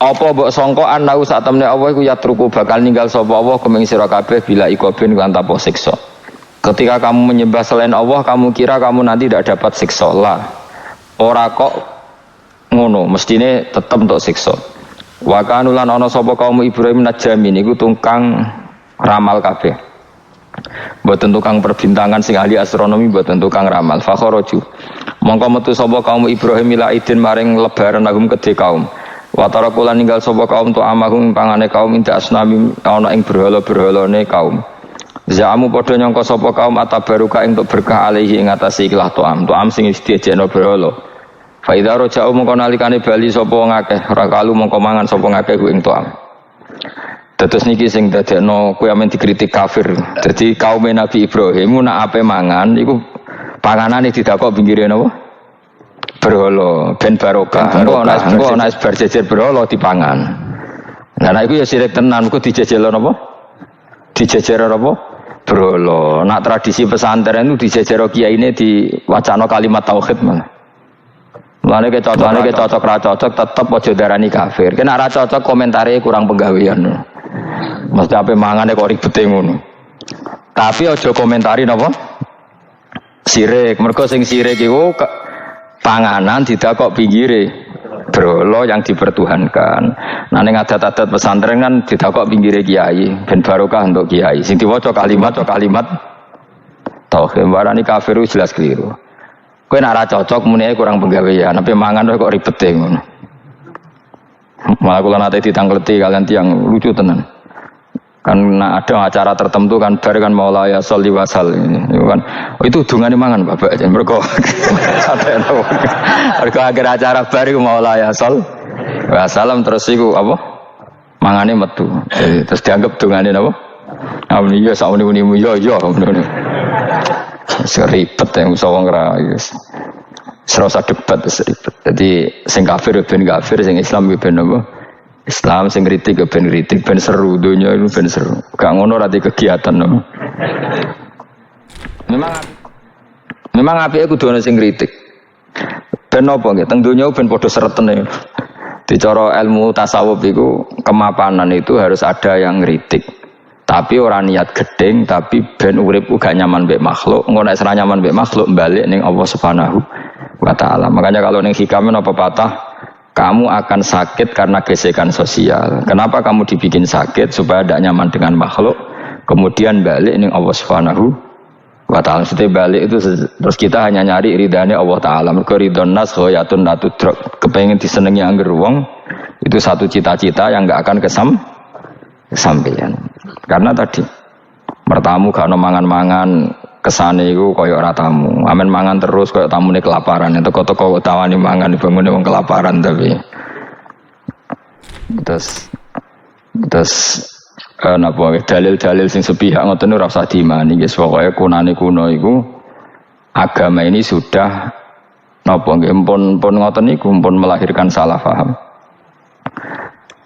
Apa mbok sangka anau sak temne Allah iku yatruku bakal ninggal sapa Allah kuming sira kabeh bila ikobin kan tanpa siksa. Ketika kamu menyembah selain Allah, kamu kira kamu nanti tidak dapat siksa lah. Ora kok ngono, mestine tetep untuk siksa. Wa kanulan ana sapa kaum Ibrahim najami niku tukang ramal kabeh. Mboten tukang perbintangan sing ahli astronomi, mboten tukang ramal. Fakharaju. Mongko metu sapa kaum Ibrahim ila idin maring lebaran agum kedhe kaum. Wa tarakulan ninggal sapa kaum tu amahum pangane kaum inda asnami ana ing berhala-berhalane kaum. Zaamu padha nyangka sapa kaum atabaruka entuk berkah alaihi ing atase ikhlas to'am sing diejekno berhala. Fa idza raja'u mongko nalikane bali sapa wong akeh ora kalu mongko mangan sapa ngakeh ku ing to'am. Terus niki sing dadekno kowe amen dikritik kafir. Dadi kaum Nabi Ibrahim nak ape mangan iku panganane didakok pinggire napa? Berhala ben barokah. Engko ana bar jejer berhala dipangan. Lah nek iku ya sirik tenan ku dijejelo napa? Dijejero napa? Berhala. Nak tradisi pesantren itu dijejero kiyaine diwacana kalimat tauhid malah. Mulane cocok ra cocok tetep aja darani kafir. Kena ra cocok komentare kurang penggawean. Mesti ape mangane kok ribete ngono. Tapi aja komentari napa? Sirik. Mergo sing sirik iku panganan didakok pinggire berhala yang dipertuhankan. Nah ning adat-adat pesantren kan didakok pinggire kiai ben barokah untuk kiai. Sing diwaca kalimat tauhid warani kafir jelas keliru. Kowe nek ora cocok muni kurang penggawean, tapi mangan kok ribete ngono. Malah kula nate ditangleti kalian tiang lucu tenan. Kan ada acara tertentu kan bar kan maulaya sholli wasal kan itu dungane mangan Bapak jan mergo akhir acara bar iku maulaya shol wasalam terus iku apa mangane metu terus dianggap dungane napa amun iya sauni-unimu yo ngono seribet yang usah wong ra serasa debat seribet jadi sing kafir ben kafir sing Islam ben apa Islam sing kritik ben kritik ben seru dunia itu ben seru. Gak ngono rati kegiatan no. Memang apike kudu ana sing kritik. Ben apa nggih teng dunia ben padha seretene. Dicara ilmu tasawuf iku kemapanan itu harus ada yang kritik. Tapi ora niat gedeng tapi ben urip gak nyaman mbek makhluk, ngono nek ora nyaman mbek makhluk balik ning Allah Subhanahu wa taala. Makanya kalau ning hikam apa patah kamu akan sakit karena gesekan sosial. Kenapa kamu dibikin sakit? Supaya tidak nyaman dengan makhluk. Kemudian balik ini Allah Subhanahu wa ta'ala. Setelah balik itu terus kita hanya nyari ridhanya Allah Ta'ala. Mereka ridhon nas khoyatun natudrok. Kepengen disenengi angger wong. Itu satu cita-cita yang gak akan kesampaian. Karena tadi mertamu gak ada mangan-mangan. Kesane iku kaya ora tamu. Amen mangan terus kaya tamune kelaparan. Teko-teko tawani mangan bangune wong kelaparan tapi. Terus napa dalil-dalil sing sepihak ngoten ora usah diimani guys. Pokoke kunane kuno iku agama ini sudah napa nggih pun ngoten niku pun melahirkan salah paham.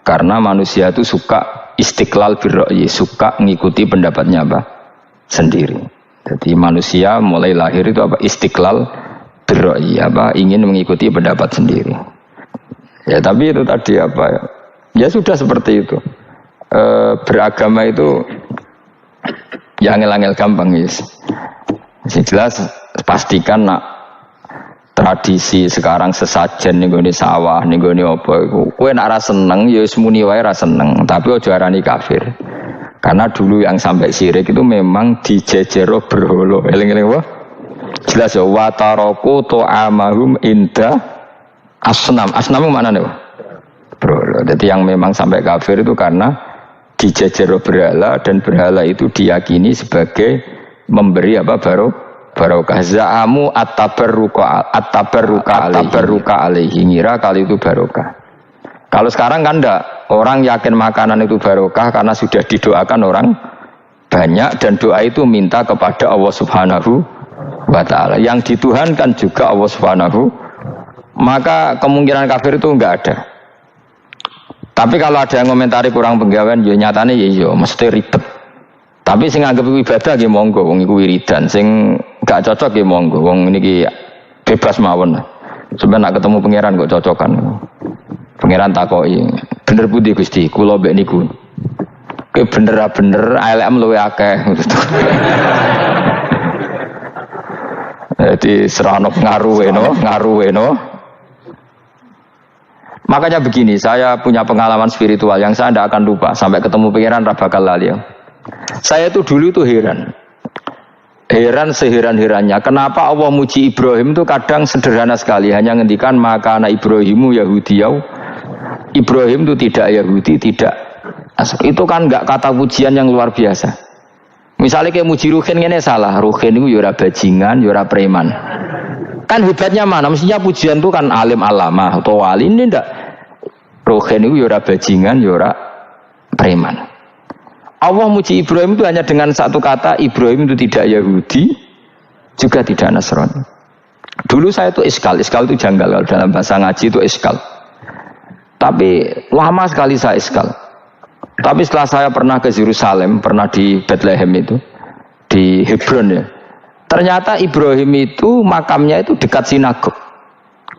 Karena manusia itu suka istiqlal birra'yi, suka ngikuti pendapatnya apa? Sendiri. Jadi manusia mulai lahir itu apa istiqlal birra'yi apa ingin mengikuti pendapat sendiri. Ya tapi itu tadi apa ya? Ya sudah seperti itu. Beragama itu ya angel-angel gampang guys. Jelas pastikan nak tradisi sekarang sesajen ning gone sawah ning gone apa iku. Kowe nek ora seneng ya wis muni wae ora seneng, tapi aja arani kafir. Karena dulu yang sampai syirik itu memang dijejero berhala. Eling-eling apa? Jelas ya wa taraku ta'amahum inda asnam. Asnam mana nih? Berhala. Jadi yang memang sampai kafir itu karena dijejero berhala dan berhala itu diyakini sebagai memberi apa barokah. Za'amu at-tabarruka alaihi ngira kali itu barokah. Kalau sekarang kan enggak, orang yakin makanan itu barokah karena sudah didoakan orang banyak dan doa itu minta kepada Allah Subhanahu wa ta'ala. Yang dituhankan juga Allah Subhanahu, maka kemungkinan kafir itu enggak ada. Tapi kalau ada yang komentari kurang penggawean, ya nyatanya ya mesti ribet. Tapi sing anggap ibadah nggih monggo, wong iku wiridan. Sing enggak cocok nggih monggo, wong niki bebas mawon. Sebenarnya nak ketemu pangeran kok cocokan. Pangeran takoki, Bener budi Gusti, kula mbek niku. Kowe bener LM luwe akeh. Jadi seranok ngaruhe no. Makanya begini, saya punya pengalaman spiritual yang saya tidak akan lupa sampai ketemu pangeran ra bakal lali. Saya itu dulu itu heran seheran-herannya. Kenapa Allah muji Ibrahim itu kadang sederhana sekali, hanya ngendikan maka anak Ibrahimu Yahudiyau. Ibrahim itu tidak Yahudi, tidak. Itu kan enggak kata pujian yang luar biasa. Misalnya kayak muji Ruhin ini salah. Ruhin itu yura bajingan, yura preman. Kan hebatnya mana? Mestinya pujian itu kan alim alamah atau wali, ini enggak. Ruhin itu yura bajingan, yura preman. Allah muji Ibrahim itu hanya dengan satu kata, Ibrahim itu tidak Yahudi, juga tidak Nasrani. Dulu saya itu iskal itu janggal, kalau dalam bahasa ngaji itu iskal. Tapi lama sekali saya iskal. Tapi setelah saya pernah ke Yerusalem, pernah di Bethlehem itu, di Hebron ya. Ternyata Ibrahim itu makamnya itu dekat sinagog.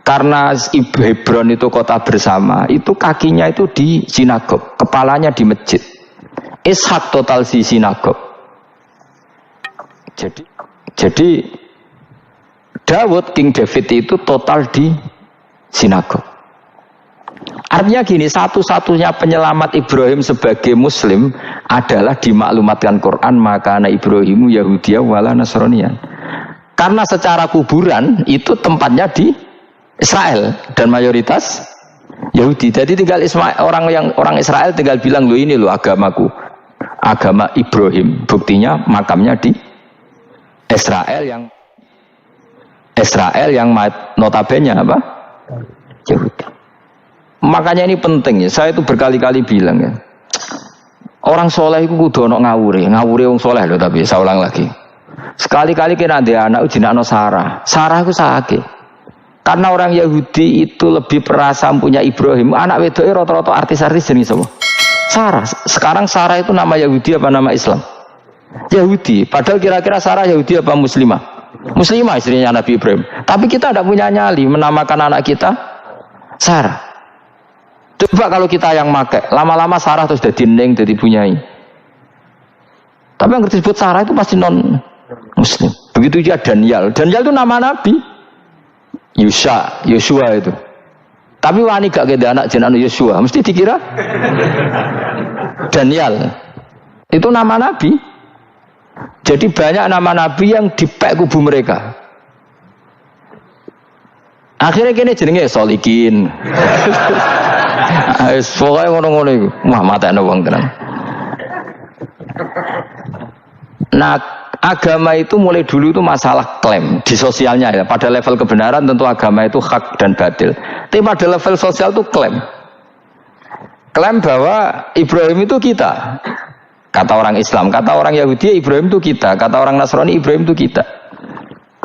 Karena Hebron itu kota bersama, itu kakinya itu di sinagog, kepalanya di masjid. Ishak total di sinagog. Jadi King David itu total di sinagog. Artinya gini, satu-satunya penyelamat Ibrahim sebagai Muslim adalah dimaklumatkan Quran maka anak Ibrahimu Yahudiyah wala Nasraniyan. Karena secara kuburan itu tempatnya di Israel dan mayoritas Yahudi. Jadi tinggal orang Israel tinggal bilang lo ini lo agamaku. Agama Ibrahim, buktinya makamnya di Israel yang notabene apa? Yahudi. Makanya ini penting ya. Saya itu berkali-kali bilang ya. Orang soleh itu kudu ono ngawure wong soleh loh, tapi saya ulang lagi. Sekali-kali kena dia anak jinakno Sarah itu sakit. Karena orang Yahudi itu lebih perasa punya Ibrahim. Anak wedoke rata-rata artis-artis jenis apa? Sarah. Sekarang Sarah itu nama Yahudi apa nama Islam? Yahudi. Padahal kira-kira Sarah Yahudi apa Muslimah? Muslimah istrinya Nabi Ibrahim. Tapi kita tidak punya nyali menamakan anak kita Sarah. Coba kalau kita yang make, lama-lama Sarah terus jadi neng, jadi punyai. Tapi yang disebut Sarah itu pasti non Muslim. Begitu juga Daniel. Daniel itu nama Nabi. Yosua itu. Tapi wani gak keda anak jenengan Yosua, mesti dikira Daniel. Itu nama Nabi. Jadi banyak nama Nabi yang dipek kubu mereka. Akhirnya kini jenenge Solikin. Pokoknya ngono-ngono itu. Wah matane wong tenan. Nah, agama itu mulai dulu itu masalah klaim di sosialnya ya. Pada level kebenaran tentu agama itu hak dan batil. Tapi pada level sosial itu klaim bahwa Ibrahim itu kita. Kata orang Islam, kata orang Yahudi Ibrahim itu kita, kata orang Nasrani Ibrahim itu kita.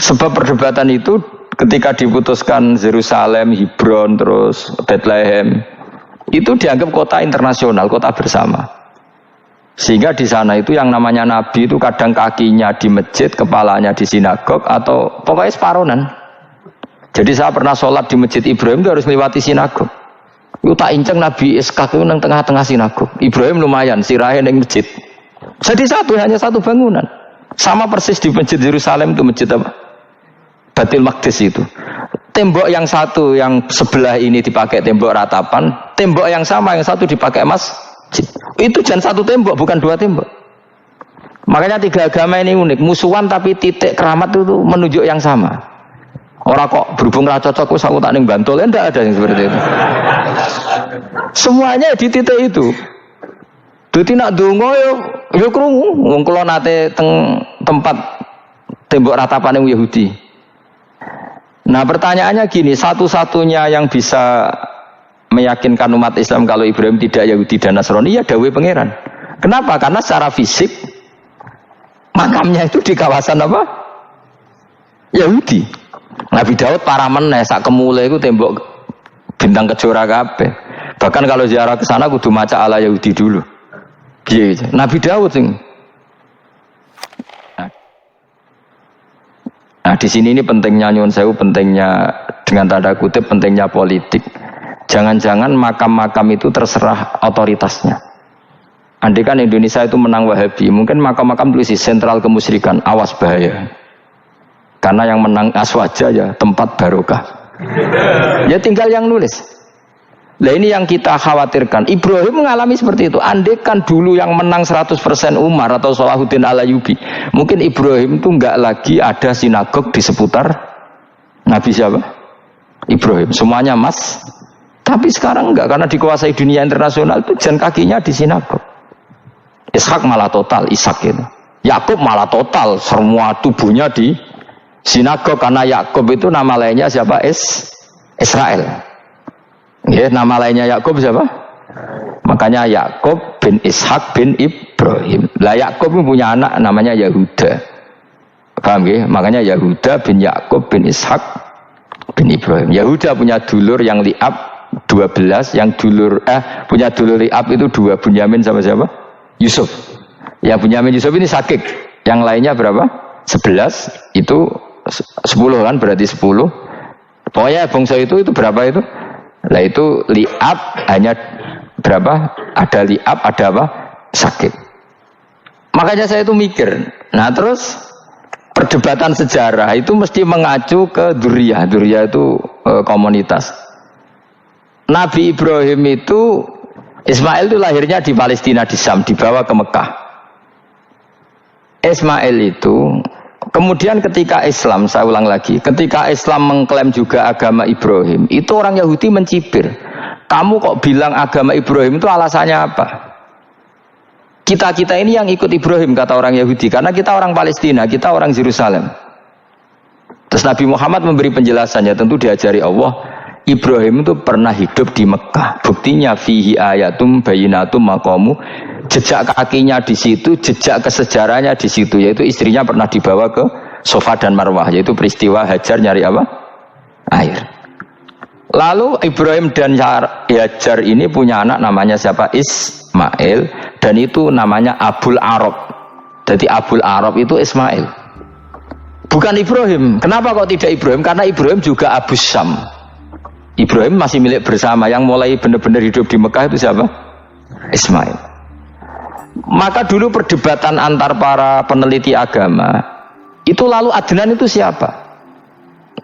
Sebab perdebatan itu ketika diputuskan Yerusalem, Hebron, terus Bethlehem, itu dianggap kota internasional, kota bersama. Sehingga di sana itu yang namanya Nabi itu kadang kakinya di masjid, kepalanya di sinagog, atau pokoknya separonan. Jadi saya pernah sholat di masjid Ibrahim itu harus melewati sinagog. Itu tak inceng Nabi Ishak itu nang tengah-tengah sinagog. Ibrahim lumayan, sirahe nang masjid. Jadi hanya satu bangunan. Sama persis di masjid Yerusalem itu masjid apa? Baitul Maqdis itu. Tembok yang satu yang sebelah ini dipakai tembok ratapan, tembok yang sama yang satu dipakai masjid. Itu jangan satu tembok, bukan dua tembok. Makanya tiga agama ini unik, musuhan tapi titik keramat itu menunjuk yang sama. Orang kok berhubung ra cocok wis aku tak ning Bantul, enggak ada yang seperti itu. Semuanya di titik itu. Dadi nak donga yo krungu wong kula nate tempat tembok ratapan Yahudi. Nah, pertanyaannya gini, satu-satunya yang bisa meyakinkan umat Islam kalau Ibrahim tidak Yahudi dan Nasrani ya dawuh pangeran. Kenapa? Karena secara fisik makamnya itu di kawasan apa? Yahudi. Nabi Daud para meneh sak kemule iku tembok bintang kejora kabeh. Bahkan kalau ziarah ke sana kudu maca ala Yahudi dulu. Piye gitu. Nabi Daud sing. Nah, di sini ini pentingnya nyuwun sewu, pentingnya dengan tanda kutip pentingnya politik. Jangan-jangan makam-makam itu terserah otoritasnya. Andai kan Indonesia itu menang Wahabi, mungkin makam-makam tulis sentral kemusyrikan, awas bahaya. Karena yang menang Aswaja ya tempat barokah. Ya tinggal yang nulis. Nah ini yang kita khawatirkan. Ibrahim mengalami seperti itu. Andai kan dulu yang menang 100% Umar atau Salahuddin Al-Ayyubi, mungkin Ibrahim itu enggak lagi ada sinagog di seputar Nabi siapa? Ibrahim. Semuanya emas. Tapi sekarang enggak, karena dikuasai dunia internasional itu jalan kakinya di sinagog. Ishak malah total, Ishak itu. Yakub malah total, semua tubuhnya di sinagog, karena Yakub itu nama lainnya siapa? Israel. Ya, nama lainnya Yakub siapa? Makanya Yakub bin Ishak bin Ibrahim. Lah Yakub punya anak namanya Yahuda. Paham ya? Makanya Yahuda bin Yakub bin Ishak bin Ibrahim. Yahuda punya dulur yang li'ab 12, yang punya dulur li'ab itu 2, Bunyamin sama siapa? Yusuf. Ya Bunyamin Yusuf ini sakik. Yang lainnya berapa? 11. Itu 10 kan, berarti 10. Pokoknya bangsa itu berapa itu? Lah itu li'ab hanya berapa? Ada li'ab, ada apa? Sakit. Makanya saya itu mikir. Nah terus perdebatan sejarah itu mesti mengacu ke Dzurriyyah. Dzurriyyah itu komunitas. Nabi Ibrahim itu, Ismail itu lahirnya di Palestina, di Syam, dibawa ke Mekah. Ismail itu kemudian ketika Islam, saya ulang lagi, ketika Islam mengklaim juga agama Ibrahim, itu orang Yahudi mencibir. Kamu kok bilang agama Ibrahim, itu alasannya apa? Kita ini yang ikut Ibrahim, kata orang Yahudi, karena kita orang Palestina, kita orang Yerusalem. Terus Nabi Muhammad memberi penjelasannya, tentu diajari Allah, Ibrahim itu pernah hidup di Mekah. Buktinya fihi ayatum bayinatum maqamu, jejak kakinya di situ, jejak kesejarahnya di situ, yaitu istrinya pernah dibawa ke Safa dan Marwah, yaitu peristiwa Hajar nyari apa? Air. Lalu Ibrahim dan Hajar ini punya anak namanya siapa? Ismail, dan itu namanya Abul Arab. Jadi Abul Arab itu Ismail. Bukan Ibrahim. Kenapa kok tidak Ibrahim? Karena Ibrahim juga Abu Syam. Ibrahim masih milik bersama. Yang mulai benar-benar hidup di Mekah itu siapa? Ismail. Maka dulu perdebatan antar para peneliti agama itu, lalu Adnan itu siapa?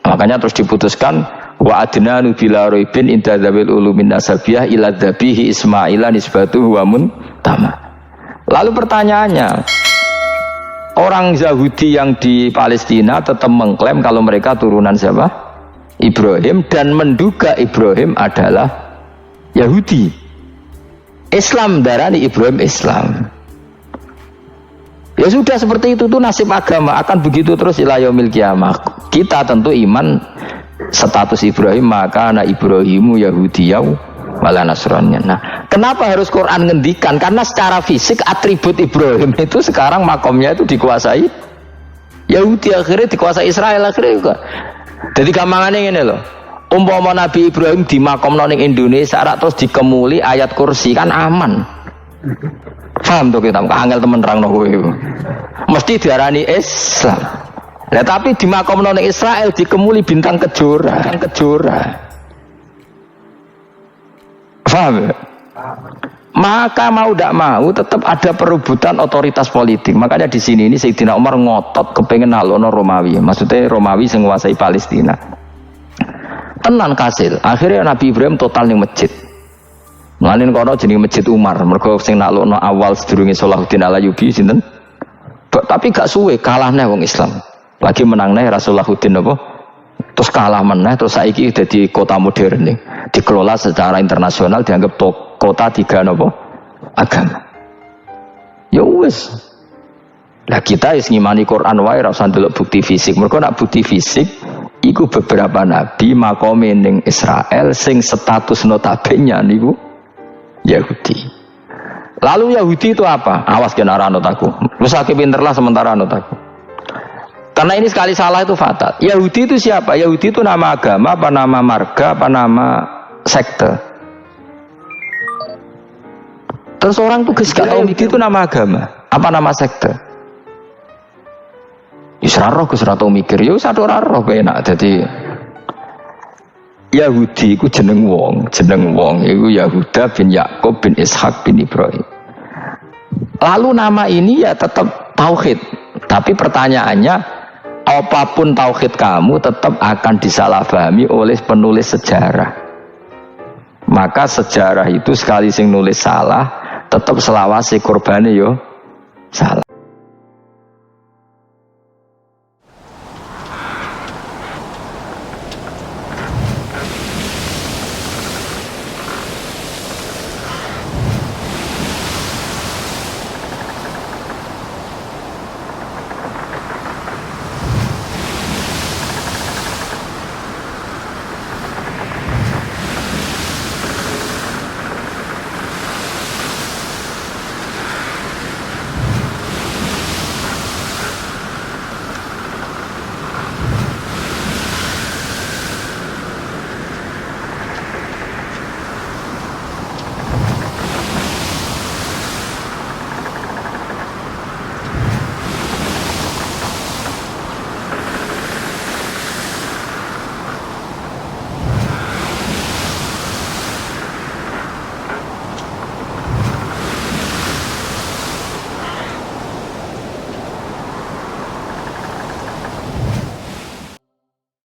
Makanya terus diputuskan wa adnanu bila raibin inda dzawil ulumin nasabiyah ila dzabihi Ismaila nisbatuhu wa muntama. Lalu pertanyaannya, orang Yahudi yang di Palestina tetap mengklaim kalau mereka turunan siapa? Ibrahim, dan menduga Ibrahim adalah Yahudi. Islam darani Ibrahim Islam. Ya sudah, seperti itu tuh nasib agama, akan begitu terus ila yaumil qiyamah. Kita tentu iman status Ibrahim, maka anak Ibrahimu Yahudiyau wala Nasraniyah. Nah, kenapa harus Quran ngendikan? Karena secara fisik atribut Ibrahim itu sekarang makomnya itu dikuasai Yahudi, akhirnya dikuasai Israel akhirnya juga. Jadi gampangannya ini loh, umpama Nabi Ibrahim di makom ning Indonesia terus dikemuli ayat kursi, kan aman. Paham tuh kita, angel temen terang no kowe. Mesti diarani Islam. Nah, tapi di makom ning Israel dikemuli bintang kejora. Paham ya? Maka mau tidak mau tetap ada perebutan otoritas politik. Makanya di sini ini Sayyidina Umar ngotot kepengen nalono Romawi. Maksudnya Romawi yang menguasai Palestina. Tenan kasil. Akhirnya Nabi Ibrahim total ning masjid. Mulanin kono jenenge Masjid Umar. Mergo sing nalono awal sedurunge Salahuddin Al-Ayyubi sinten? Tapi gak suwe kalah neh wong Islam. Lagi menang neh Rasulullahuddin apa? Terus kalah meneh, terus saiki dadi kota modern nih. Dikelola secara internasional, dianggap kota 3 apa? Agama. Ya wis. Lah kita wis ngimani Quran wae ora usah ndelok bukti fisik. Mergo nek bukti fisik iku beberapa nabi makome ning Israel sing status notabene niku Yahudi. Lalu Yahudi itu apa? Awas kena anut aku. Wis akeh pinterlah sementara anut aku. Karena ini sekali salah itu fatal. Yahudi itu siapa? Yahudi itu nama agama, apa nama marga, apa nama sekte. Terus orang tuh gak tahu Yahudi itu nama agama, apa nama sekte. Isra roh gus ora tau mikir, yo satu roh enak. Jadi Yahudi iku jeneng wong iku Yahuda bin Yakub bin Ishak bin Ibrahim. Lalu nama ini ya tetap tauhid, tapi pertanyaannya apapun tauhid kamu tetap akan disalahpahami oleh penulis sejarah. Maka sejarah itu sekali sing nulis salah tetap selawase korbane yo salah.